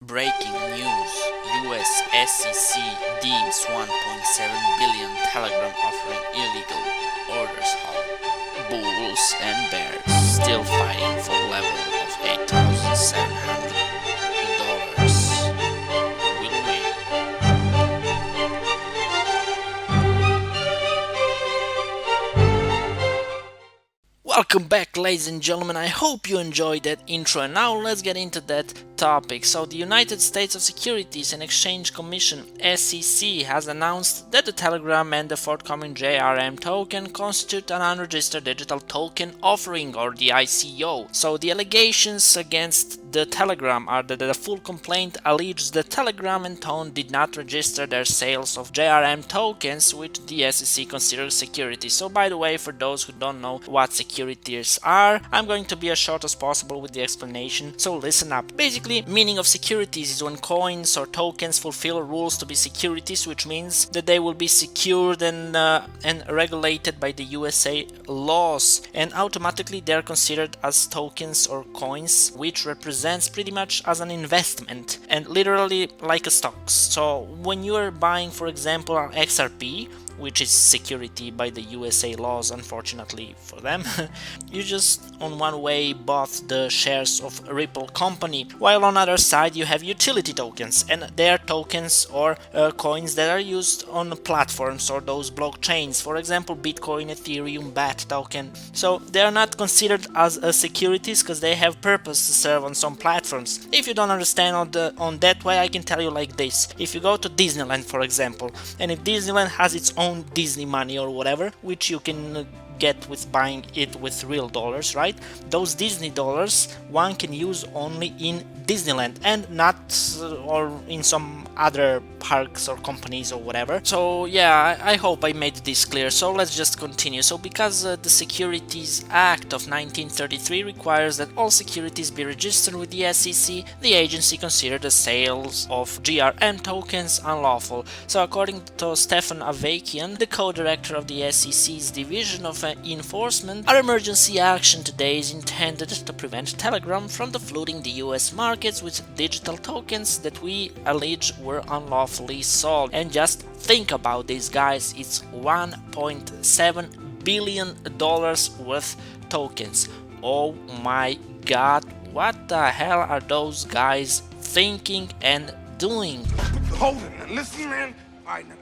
Breaking news: US SEC deems 1.7 billion Telegram offering illegal. Orders halt. Bulls and bears still fighting for level of $8,700. Will win. Welcome back, ladies and gentlemen. I hope you enjoyed that intro, and now let's get into that topic. So, the United States of Securities and Exchange Commission (SEC) has announced that the Telegram and the forthcoming JRM token constitute an unregistered digital token offering, or the ICO. So, the allegations against the Telegram are that the full complaint alleges that Telegram and Tone did not register their sales of JRM tokens, which the SEC considers securities. So, by the way, for those who don't know what securities are, I'm going to be as short as possible with the explanation, so listen up. Basically, meaning of securities is when coins or tokens fulfill rules to be securities, which means that they will be secured and regulated by the USA laws, and automatically they're considered as tokens or coins, which represents pretty much as an investment and literally like a stocks. So when you are buying, for example, an XRP, which is security by the USA laws, unfortunately for them, you just on one way bought the shares of a Ripple company, while on other side you have utility tokens, and they are tokens or coins that are used on platforms or those blockchains, for example Bitcoin, Ethereum, BAT token. So they are not considered as securities because they have purpose to serve on some platforms. If you don't understand on that way, I can tell you like this: if you go to Disneyland, for example, and if Disneyland has its own Disney money or whatever, which you can get with buying it with real dollars, right? Those Disney dollars one can use only in Disneyland and not or in some other parks or companies or whatever. So yeah, I hope I made this clear. So let's just continue. So because the Securities Act of 1933 requires that all securities be registered with the SEC, the agency considered the sales of GRM tokens unlawful. So according to Stefan Avakian, the co-director of the SEC's Division of Enforcement, our emergency action today is intended to prevent Telegram from flooding the US markets with digital tokens that we allege were unlawfully sold. And just think about this, guys, it's $1.7 billion worth tokens. Oh my god, what the hell are those guys thinking and doing? Hold it, listen, man. All right, now,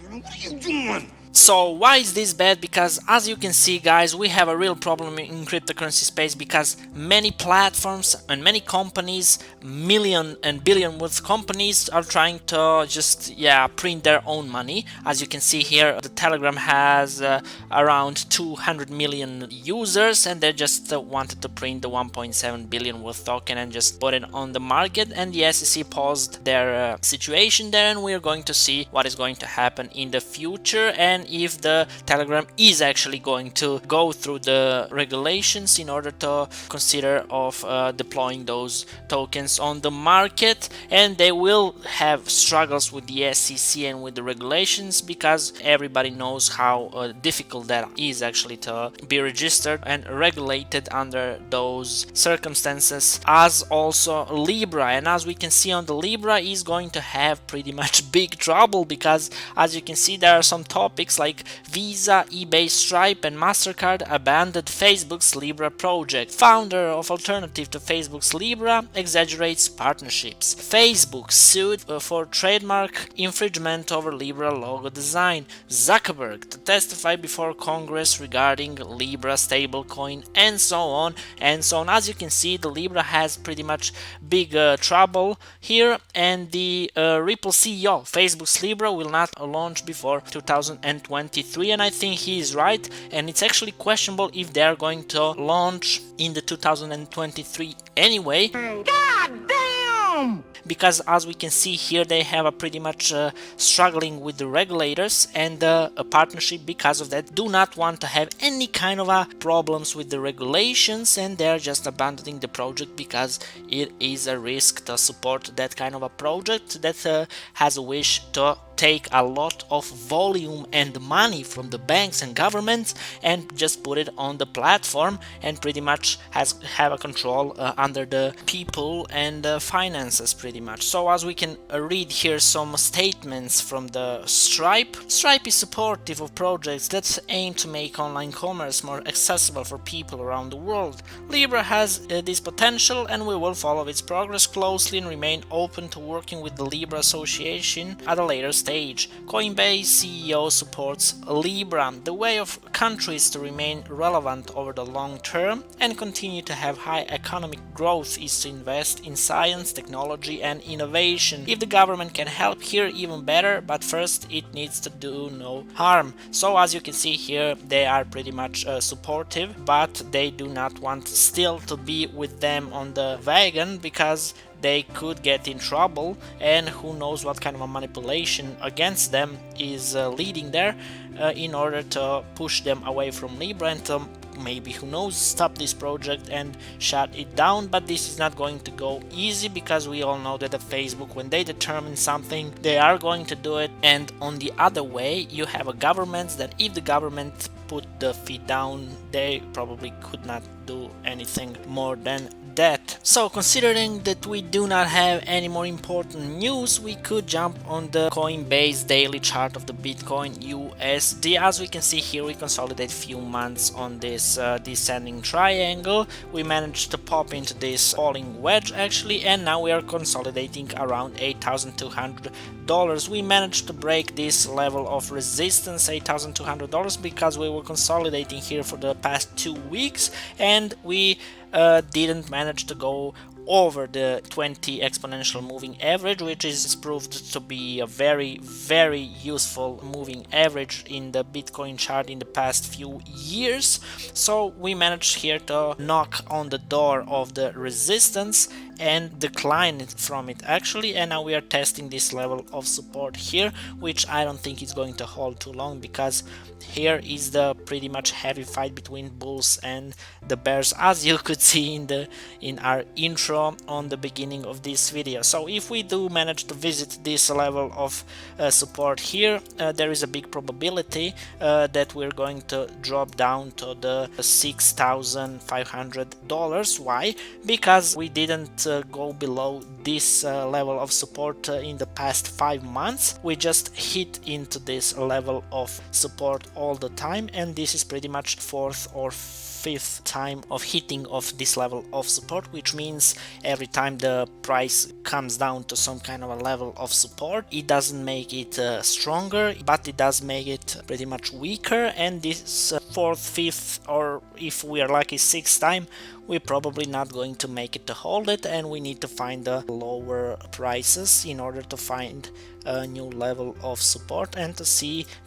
what are you doing? So why is this bad? Because as you can see, guys, we have a real problem in cryptocurrency space, because many platforms and many companies, million and billion worth companies, are trying to just print their own money. As you can see here, the Telegram has around 200 million users, and they just wanted to print the 1.7 billion worth token and just put it on the market, and the SEC paused their situation there, and we're going to see what is going to happen in the future, and if the Telegram is actually going to go through the regulations in order to consider of deploying those tokens on the market. And they will have struggles with the SEC and with the regulations, because everybody knows how difficult that is actually to be registered and regulated under those circumstances, as also Libra. And as we can see on the Libra is going to have pretty much big trouble, because as you can see there are some topics like Visa, eBay, Stripe and MasterCard abandoned Facebook's Libra project. Founder of alternative to Facebook's Libra exaggerates partnerships. Facebook sued for trademark infringement over Libra logo design. Zuckerberg to testify before Congress regarding Libra stablecoin, and so on and so on. As you can see, the Libra has pretty much big trouble here, and the Ripple CEO, Facebook's Libra, will not launch before 2023, and I think he is right, and it's actually questionable if they are going to launch in the 2023 anyway. God damn! Because as we can see here, they have a pretty much struggling with the regulators, and a partnership because of that do not want to have any kind of problems with the regulations, and they're just abandoning the project because it is a risk to support that kind of a project that has a wish to take a lot of volume and money from the banks and governments and just put it on the platform, and pretty much have a control under the people and finances pretty much. So as we can read here some statements from the Stripe is supportive of projects that aim to make online commerce more accessible for people around the world. Libra has this potential, and we will follow its progress closely and remain open to working with the Libra Association at a later stage. Coinbase CEO supports Libra, the way of countries to remain relevant over the long term and continue to have high economic growth is to invest in science, technology and innovation. If the government can help here, even better, but first it needs to do no harm. So as you can see here, they are pretty much supportive, but they do not want still to be with them on the wagon, because they could get in trouble, and who knows what kind of a manipulation against them is leading there in order to push them away from Libra and to maybe, who knows, stop this project and shut it down. But this is not going to go easy, because we all know that at Facebook, when they determine something, they are going to do it. And on the other way, you have a government that if the government put the feet down, they probably could not do anything more than that. So considering that we do not have any more important news, we could jump on the Coinbase daily chart of the Bitcoin USD. As we can see here, we consolidate few months on this descending triangle. We managed to pop into this falling wedge actually, and now we are consolidating around $8,200. We managed to break this level of resistance, $8,200, because we were consolidating here for the past 2 weeks, and we didn't manage to go over the 20 exponential moving average, which is proved to be a very useful moving average in the Bitcoin chart in the past few years. So we managed here to knock on the door of the resistance and decline from it actually, and now we are testing this level of support here, which I don't think is going to hold too long, because here is the pretty much heavy fight between bulls and the bears, as you could see in our intro on the beginning of this video. So if we do manage to visit this level of support here, there is a big probability that we're going to drop down to the $6,500. Why? Because we didn't go below this level of support in the past 5 months. We just hit into this level of support all the time, and this is pretty much fourth or fifth time of hitting of this level of support, which means every time the price comes down to some kind of a level of support, it doesn't make it stronger, but it does make it pretty much weaker. And this fourth, fifth, or if we are lucky, sixth time, we're probably not going to make it to hold it, and we need to find the lower prices in order to find a new level of support and to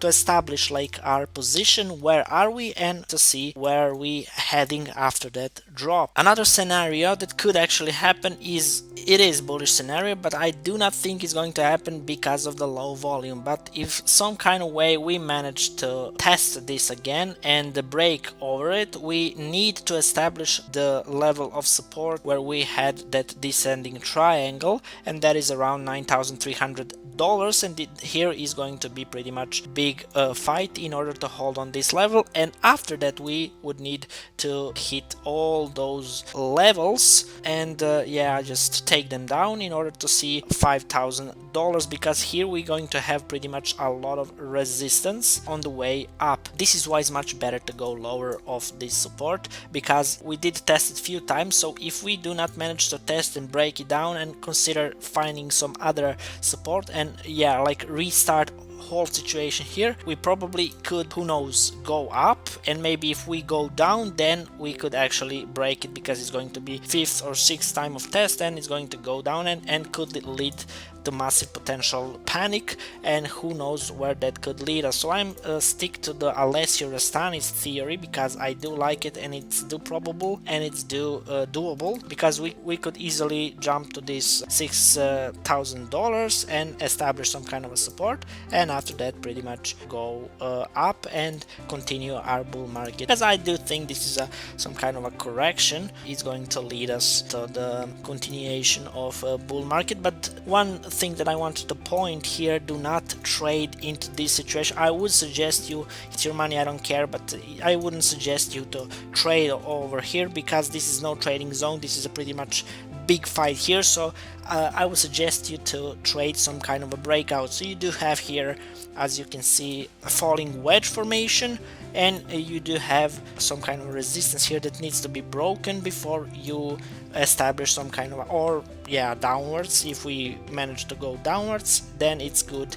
establish like our position, where are we, and to see where we heading after that drop. Another scenario that could actually happen is, it is bullish scenario, but I do not think it's going to happen because of the low volume. But if some kind of way we manage to test this again and break over it, we need to establish the level of support where we had that descending triangle, and that is around $9,300. And here is going to be pretty much big fight in order to hold on this level, and after that we would need to hit all those levels and yeah, just take them down in order to see $5,000, because here we're going to have pretty much a lot of resistance on the way up. This is why it's much better to go lower of this support, because we did test it few times. So if we do not manage to test and break it down and consider finding some other support and yeah, like restart whole situation here, we probably could, who knows, go up, and maybe if we go down, then we could actually break it, because it's going to be fifth or sixth time of test, and it's going to go down and could lead to massive potential panic, and who knows where that could lead us. So I'm stick to the Alessio Rastani's theory, because I do like it, and it's probable and it's doable, because we could easily jump to this $6,000 and establish some kind of a support, and after that pretty much go up and continue our bull market. As I do think this is some kind of a correction, it's going to lead us to the continuation of a bull market. But one thing that I wanted to point here: do not trade into this situation. I would suggest you, it's your money, I don't care, but I wouldn't suggest you to trade over here, because this is no trading zone. This is a pretty much big fight here, so I would suggest you to trade some kind of a breakout. So you do have here, as you can see, a falling wedge formation, and you do have some kind of resistance here that needs to be broken before you establish some kind of, or yeah, downwards. If we manage to go downwards, then it's good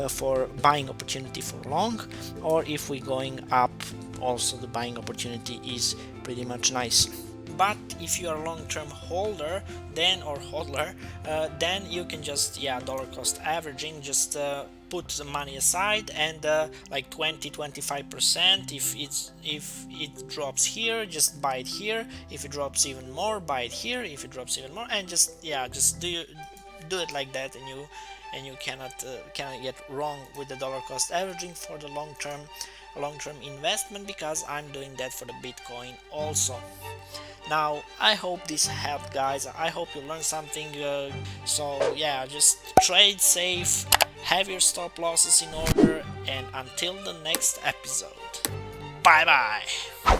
for buying opportunity for long, or if we're going up, also the buying opportunity is pretty much nice. But if you are a long-term holder, then or hodler, then you can just, yeah, dollar cost averaging, just put the money aside, and like 20-25%. If it drops here, just buy it here. If it drops even more, buy it here. If it drops even more, and just, yeah, just do it like that, and you cannot get wrong with the dollar cost averaging for the long-term investment, because I'm doing that for the Bitcoin also. Now, I hope this helped, guys. I hope you learned something. So yeah, just trade safe, have your stop losses in order, and until the next episode, bye bye.